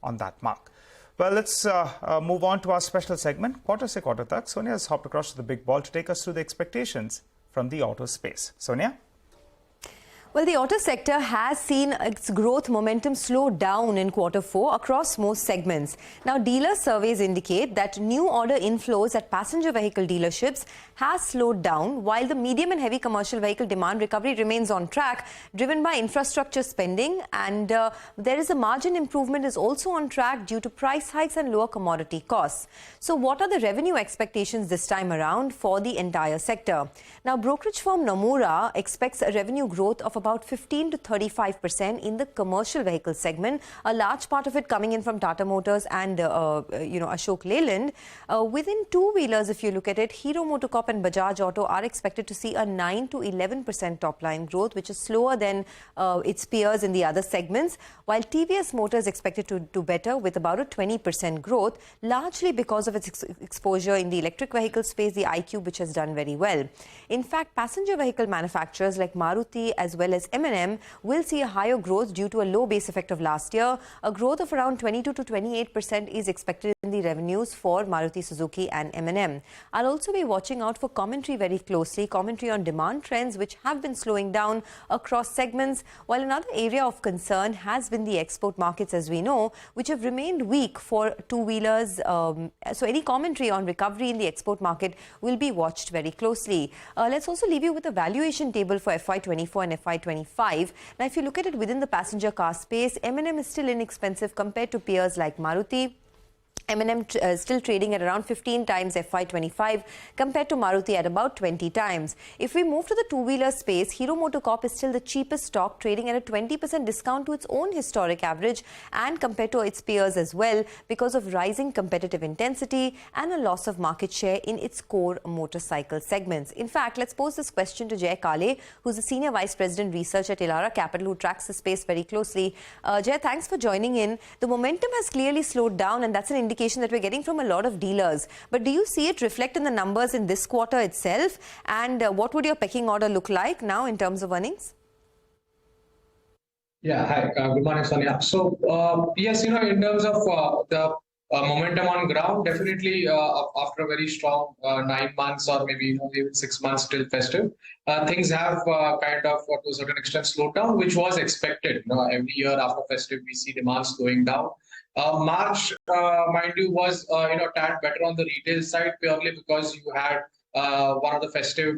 on that mark. Well, let's move on to our special segment, Quarter Se Quarter Tak. Sonia has hopped across to the big ball to take us through the expectations from the auto space. Sonia? Well, the auto sector has seen its growth momentum slow down in Q4 across most segments. Now, dealer surveys indicate that new order inflows at passenger vehicle dealerships has slowed down, while the medium and heavy commercial vehicle demand recovery remains on track, driven by infrastructure spending. And there is a margin improvement is also on track due to price hikes and lower commodity costs. So what are the revenue expectations this time around for the entire sector? Now, brokerage firm Nomura expects a revenue growth of about 15 to 35% in the commercial vehicle segment, a large part of it coming in from Tata Motors and Ashok Leyland. Within two-wheelers, if you look at it, Hero MotoCorp and Bajaj Auto are expected to see a 9 to 11% top-line growth, which is slower than its peers in the other segments, while TVS Motor is expected to do better with about a 20% growth, largely because of its exposure in the electric vehicle space, the iQube, which has done very well. In fact, passenger vehicle manufacturers like Maruti as well as M&M will see a higher growth due to a low base effect of last year. A growth of around 22 to 28% is expected in the revenues for Maruti Suzuki and M&M. I'll also be watching out for commentary very closely, commentary on demand trends which have been slowing down across segments, while another area of concern has been the export markets, as we know, which have remained weak for two-wheelers. So any commentary on recovery in the export market will be watched very closely. Let's also leave you with a valuation table for FY24 and FY25. Now, if you look at it within the passenger car space, M&M is still inexpensive compared to peers like Maruti. M&M still trading at around 15 times FY25 compared to Maruti at about 20 times. If we move to the two-wheeler space, Hero MotoCorp is still the cheapest stock, trading at a 20% discount to its own historic average and compared to its peers as well because of rising competitive intensity and a loss of market share in its core motorcycle segments. In fact, let's pose this question to Jay Kale, who's the Senior Vice President Research at Elara Capital, who tracks the space very closely. Jay, thanks for joining in. The momentum has clearly slowed down, and that's an indication that we're getting from a lot of dealers. But do you see it reflect in the numbers in this quarter itself? And what would your pecking order look like now in terms of earnings? Yeah, hi. Good morning, Sonia. So, yes, in terms of the momentum on ground, definitely after a very strong 9 months or maybe even 6 months till festive, things have kind of to a certain extent slowed down, which was expected. Every year after festive, we see demand slowing down. March, mind you, was tad better on the retail side purely because you had one of the festive,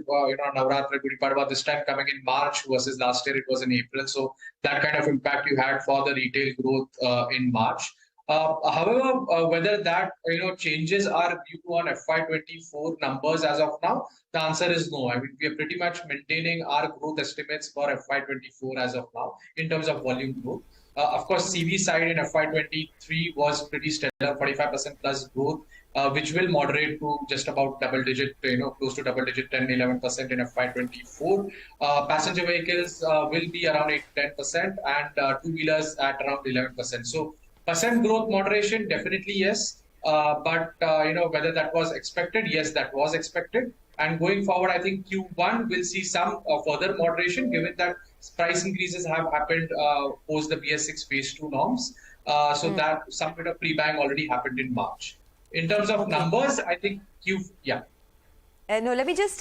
Navratri, Gudi Padwa this time coming in March versus last year it was in April. So that kind of impact you had for the retail growth in March. However, whether that changes our view on FY24 numbers as of now, the answer is no. I mean, we are pretty much maintaining our growth estimates for FY24 as of now in terms of volume growth. Of course, CV side in FY23 was pretty stellar, 45% plus growth, which will moderate to just about double digit, close to double digit, 10, 11% in FY24. Passenger vehicles will be around 8 to 10% and two-wheelers at around 11%. So percent growth moderation, definitely yes. But whether that was expected, yes, that was expected. And going forward, I think Q1 will see some further moderation given that price increases have happened post the BS6 phase 2 norms. So that some bit of pre-buying already happened in March. In terms of numbers, I think No, let me just,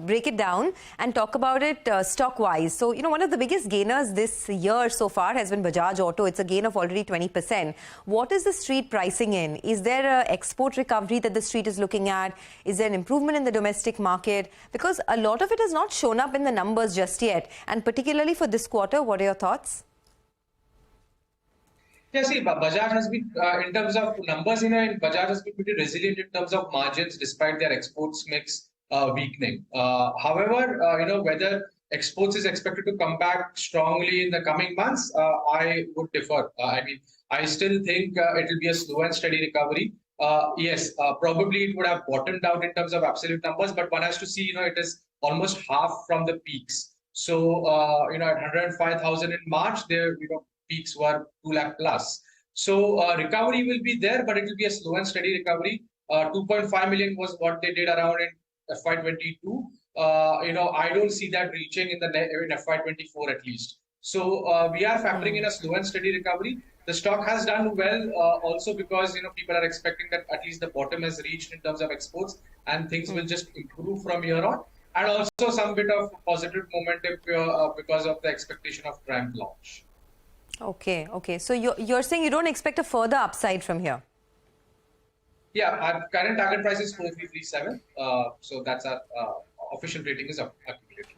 break it down and talk about it stock-wise. So, one of the biggest gainers this year so far has been Bajaj Auto. It's a gain of already 20%. What is the street pricing in? Is there an export recovery that the street is looking at? Is there an improvement in the domestic market? Because a lot of it has not shown up in the numbers just yet. And particularly for this quarter, what are your thoughts? Yeah, see, Bajaj has been, in terms of numbers, Bajaj has been pretty resilient in terms of margins despite their exports mix weakening. However, whether exports is expected to come back strongly in the coming months, I would differ. I still think it will be a slow and steady recovery. Yes, probably it would have bottomed out in terms of absolute numbers, but one has to see, it is almost half from the peaks. So, at 105,000 in March, there, peaks were 2 lakh plus. So recovery will be there, but it will be a slow and steady recovery. 2.5 million was what they did around in FY22. I don't see that reaching in FY24 at least. So we are factoring in a slow and steady recovery. The stock has done well also because people are expecting that at least the bottom has reached in terms of exports and things will just improve from here on. And also some bit of positive momentum because of the expectation of Triumph launch. Okay. So you're saying you don't expect a further upside from here? Yeah, our current target price is 4337. So that's our official rating is accumulated.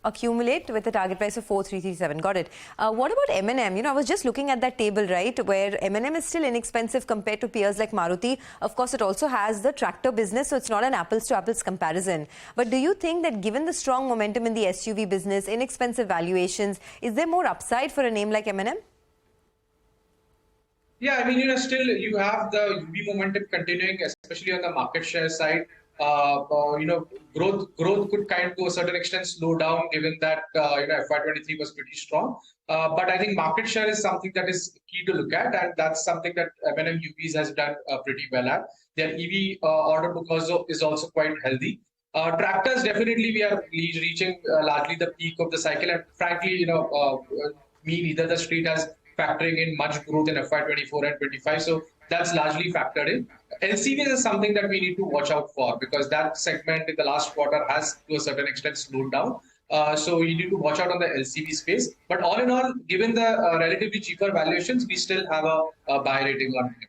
Accumulate with a target price of 4337. Got it. What about M&M? I was just looking at that table, right, where M&M is still inexpensive compared to peers like Maruti. Of course, it also has the tractor business, so it's not an apples to apples comparison. But do you think that given the strong momentum in the SUV business, inexpensive valuations, is there more upside for a name like M&M? Yeah, I mean, still you have the UV momentum continuing, especially on the market share side. Growth could kind of to a certain extent slow down given that FY23 was pretty strong. But I think market share is something that is key to look at, and that's something that M&M UVs has done pretty well at. Their EV order book also is also quite healthy. Tractors, definitely we are reaching largely the peak of the cycle, and frankly, me neither the street has factoring in much growth in FY24 and 25. So that's largely factored in. LCVs is something that we need to watch out for because that segment in the last quarter has to a certain extent slowed down. So you need to watch out on the LCV space. But all in all, given the relatively cheaper valuations, we still have a buy rating on it.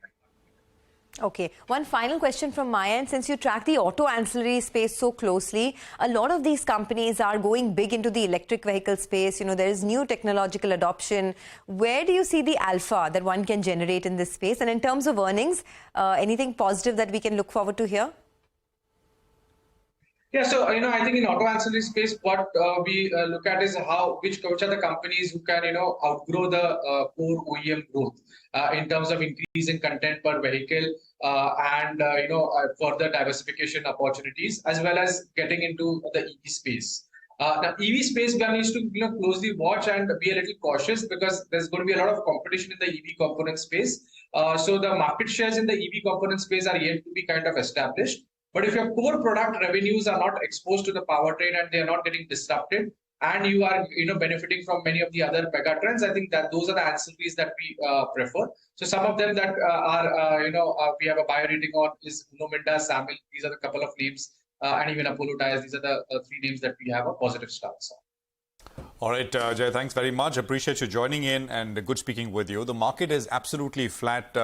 Okay, one final question from my end. Since you track the auto ancillary space so closely, a lot of these companies are going big into the electric vehicle space. There is new technological adoption. Where do you see the alpha that one can generate in this space? And in terms of earnings, anything positive that we can look forward to here? Yeah, so I think in auto ancillary space, what we look at is which are the companies who can outgrow the core OEM growth in terms of increasing content per vehicle and further diversification opportunities, as well as getting into the EV space. Now, EV space one needs to closely watch and be a little cautious because there's going to be a lot of competition in the EV component space. So the market shares in the EV component space are yet to be kind of established. But if your core product revenues are not exposed to the powertrain and they are not getting disrupted, and you are benefiting from many of the other mega trends, I think that those are the ancillaries that we prefer. So some of them that we have a buy rating on is Uno Minda, Samil. These are the couple of names, and even Apollo Tyres. These are the three names that we have a positive stance on. All right, Jay, thanks very much. Appreciate you joining in and good speaking with you. The market is absolutely flat.